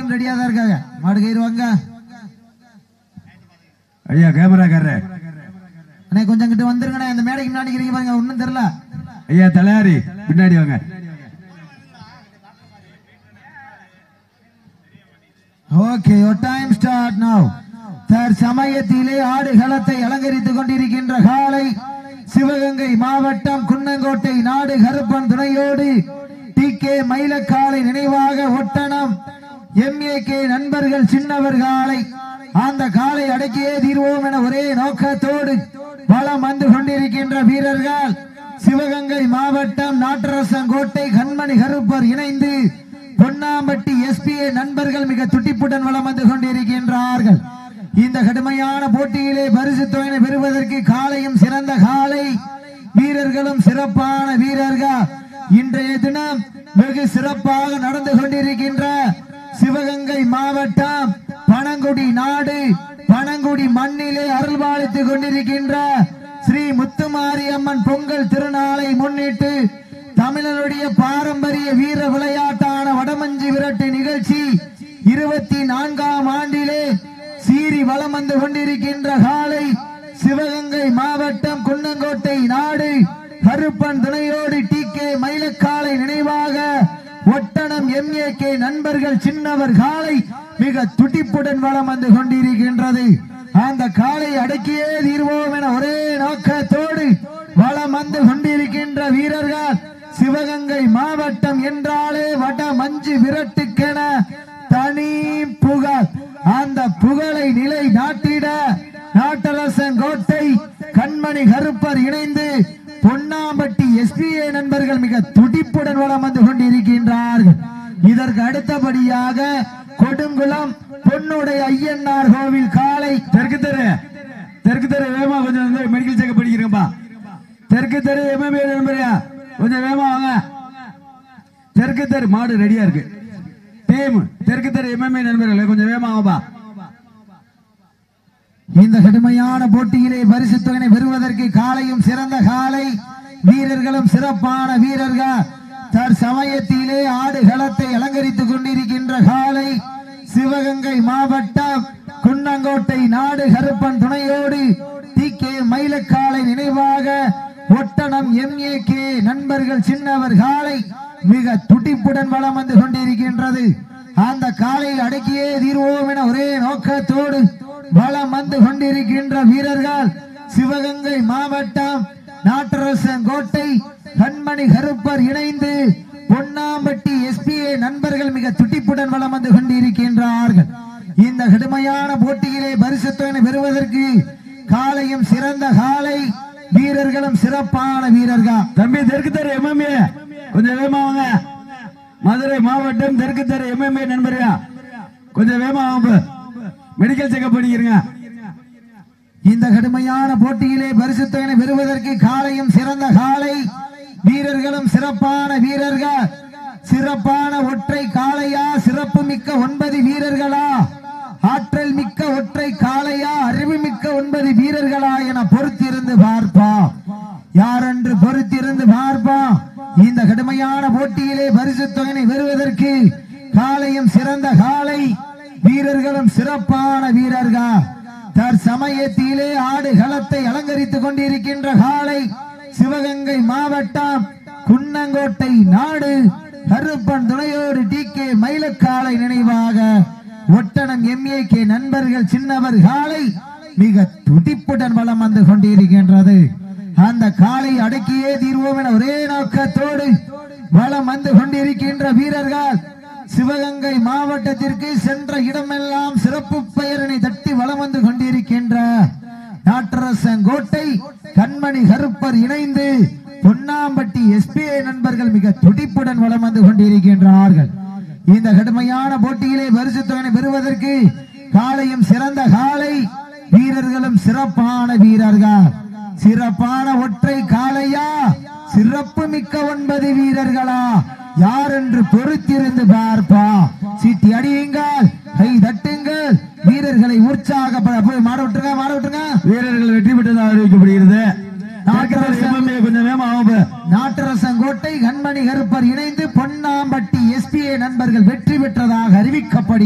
Team ரெடியா தான் இருக்காங்க. மாடு கயிறுவாங்க ஐயா. கேமராக்காரர் அண்ணே கொஞ்சம் கிட்ட வந்துருங்கண்ணே. அந்த மேடைக்கு முன்னாடி நிக்கிறீங்க பாருங்க, ஒன்னும் தெரியல ஐயா. தலையாரி பின்னாடி வாங்க. Okay, your time start now. தற்சமயத்திலே ஆடுகளத்தை அலங்கரித்துக் கொண்டிருக்கின்ற காலை சிவகங்கை மாவட்டம் குன்னங்கோட்டை நாடு கருப்பன் துணையோடு TK மயிலக்காலை நினைவாக ஒட்டணம் MAK நண்பர்கள் சின்னவர் காலை. அந்த காலை அடக்கியே தீர்வோம் என ஒரே நோக்கத்தோடு வலம் வந்து கொண்டிருக்கின்ற வீரர்கள் சிவகங்கை மாவட்டம் நாட்டரசங்கோட்டை கண்மணி கருப்பர் இணைந்து பொன்னாம்பட்டி SPA நண்பர்கள் மிக துடிப்புடன் வலம் வந்து கொண்டிருக்கின்றார்கள். இந்த கடுமையான போட்டியிலே பரிசு தொகையை பெறுவதற்கு காலையும் சிறந்த காலை, வீரர்களும் சிறப்பான வீரர்கள். இன்றைய தினம் வெகு சிறப்பாக நடந்து கொண்டிருக்கின்ற சிவகங்கை மாவட்டம் பனங்குடி நாடு பனங்குடி மண்ணிலே அருள்பாலித்துக் கொண்டிருக்கின்ற ஸ்ரீ முத்துமாரியம்மன் பொங்கல் திருநாளை முன்னிட்டு தமிழனுடைய பாரம்பரிய வீர விளையாட்டான வடமஞ்சி விரட்டு நிகழ்ச்சி 24ஆம் ஆண்டிலே சீறி வலம் வந்து கொண்டிருக்கின்ற காலை சிவகங்கை மாவட்டம் குன்னங்கோட்டை நாடு கருப்பன் துணையோடு TK மயிலக்காலை நினைவாக ஒட்டணம் MAK நண்பர்கள் சின்னவர் காலை மிக துடிப்புடன் வலம் வந்து கொண்டிருக்கின்றது. அந்த காலை அடக்கியே தீர்வோம் என ஒரே நோக்கத்தோடு வலம் வந்து கொண்டிருக்கின்ற வீரர்கள் சிவகங்கை மாவட்டம் என்றாலே வட மஞ்சு விரட்டுக்கென தனி புகழ். அந்த புகழை நிலை நாட்டிட நாட்டரசங்கோட்டை கண்மணி கருப்பர் இணைந்து பொன்னாம்பட்டி SPA நண்பர்கள் மிக துடிப்புடன் வலம் வந்து கொண்டிருக்கின்றார்கள். இதற்கு அடுத்தபடியாக கொடுங்குளம் பொன்னுடைய ஐயனார் கோவில் காலை தெற்கு தெரு வேமா கொஞ்சம் மெடிக்கல் செக்அப் பண்ணிக்கிறேன்பா. தெற்கு தெரு MMA நண்பரையா கொஞ்சம் வேமா வாங்க. தெற்கு தெரு மாடு ரெடியா இருக்கு. டீம் தெற்கு தெரு MMA நண்பர்களே கொஞ்சம் வேமா வாங்கப்பா. இந்த கடுமையான போட்டியிலே பரிசு தொகையை பெறுவதற்கு காலையும் சிறந்த காலை, வீரர்களும் சிறப்பான வீரர்கள். தற்சமயத்திலே ஆடுகளத்தை அலங்கரித்துக் கொண்டிருக்கின்ற காலை சிவகங்கை மாவட்டம் குன்னங்கோட்டை நாடு கருப்பன் துணையோடு TK மயிலக்காலை நினைவாக ஒட்டணம் MAK நண்பர்கள் சின்னவர் காலை மிக துடிப்புடன் வலம் வந்து கொண்டிருக்கின்றது. அந்த காலை அடக்கியே தீர்வோம் என ஒரே நோக்கத்தோடு வலம் வந்து கொண்டிருக்கின்ற வீரர்கள் சிவகங்கை மாவட்டம் நாட்டரசங்கோட்டை கண்மணி கருப்பர் இணைந்து பொன்னாம்பட்டி SPA நண்பர்கள் மிக துடிப்புடன் வலம் வந்து கொண்டிருக்கின்றார்கள். இந்த கடுமையான போட்டியிலே பரிசு தொகையை பெறுவதற்கு காலையும் சிறந்த காலை, வீரர்களும் சிறப்பான வீரர்கள். தம்பி தெற்கு தெரு MMA கொஞ்சம் வேமா வாங்க. மதுரை மாவட்டம் தெற்கு தெரு MMA நண்பரையா கொஞ்சம் வேமா வாங்க. மெடிக்கல் செக்அப் பண்ணிக்கிறீங்க. இந்த கடுமையான போட்டியிலே பரிசு தொகையை பெறுவதற்கு காலையும் சிறந்த காலை, வீரர்களும் சிறப்பான வீரர்கள். சிறப்பான ஒற்றை காளையா, சிறப்பு மிக்க 9 வீரர்களா, ஆற்றல் மிக்க ஒற்றை காளையா, அறிவு மிக்க 9 வீரர்களா என பொறுத்திருந்து பார்ப்பா. யாரென்று பொறுத்திருந்து பார்ப்பா. இந்த கடுமையான போட்டியிலே பரிசு தொகையை பெறுவதற்கு காலையும் சிறந்த காலை, வீரர்களும் சிறப்பான வீரர்கள். தற்சமயத்திலே ஆடுகளத்தை அலங்கரித்துக் கொண்டிருக்கின்ற காலை சிவகங்கை மாவட்டம் குன்னங்கோட்டை நாடு கருப்பன் துணையோடு TK மயிலக்காலை நினைவாக ஒட்டணம் MAK நண்பர்கள் சின்னவர் காலை மிக துடிப்புடன் வலம் வந்து கொண்டிருக்கின்றது. அந்த காலை அடக்கியே தீர்வோம் என ஒரே நோக்கத்தோடு வலம் வந்து கொண்டிருக்கின்ற வீரர்கள் சிவகங்கை மாவட்டத்திற்கு சென்ற இடமெல்லாம் சிறப்பு பெயரினை தட்டி வலம் வந்து கொண்டிருக்கின்ற நாட்டரசங்கோட்டை கண்மணி கருப்பர் இணைந்து பொன்னாம்பட்டி SPA நண்பர்கள் மிக துடிப்புடன் வலம் வந்து கொண்டிருக்கின்றார்கள். இந்த கடுமையான போட்டியிலே பரிசு தொகையை பெறுவதற்கு காலையும் சிறந்த காலை, வீரர்களும் சிறப்பான வீரர்கள். சிறப்பான ஒற்றை காளையா, சிறப்பு மிக்க 9 வீரர்களா, யார் என்று பொறுத்திருந்து பார்ப்பா. சீட்டி அடியுங்கள், கை தட்டுங்கள், வீரர்களை உற்சாகப்பட மாட விட்டுருங்க. வீரர்கள் வெற்றி பெற்றதாக அறிவிக்கப்படுகிறது. நாட்டரசங்கோட்டை கண்மணி கருப்பர் இணைந்து பொன்னாம்பட்டி SPA நண்பர்கள் வெற்றி பெற்றதாக அறிவிக்கப்படுகிறது.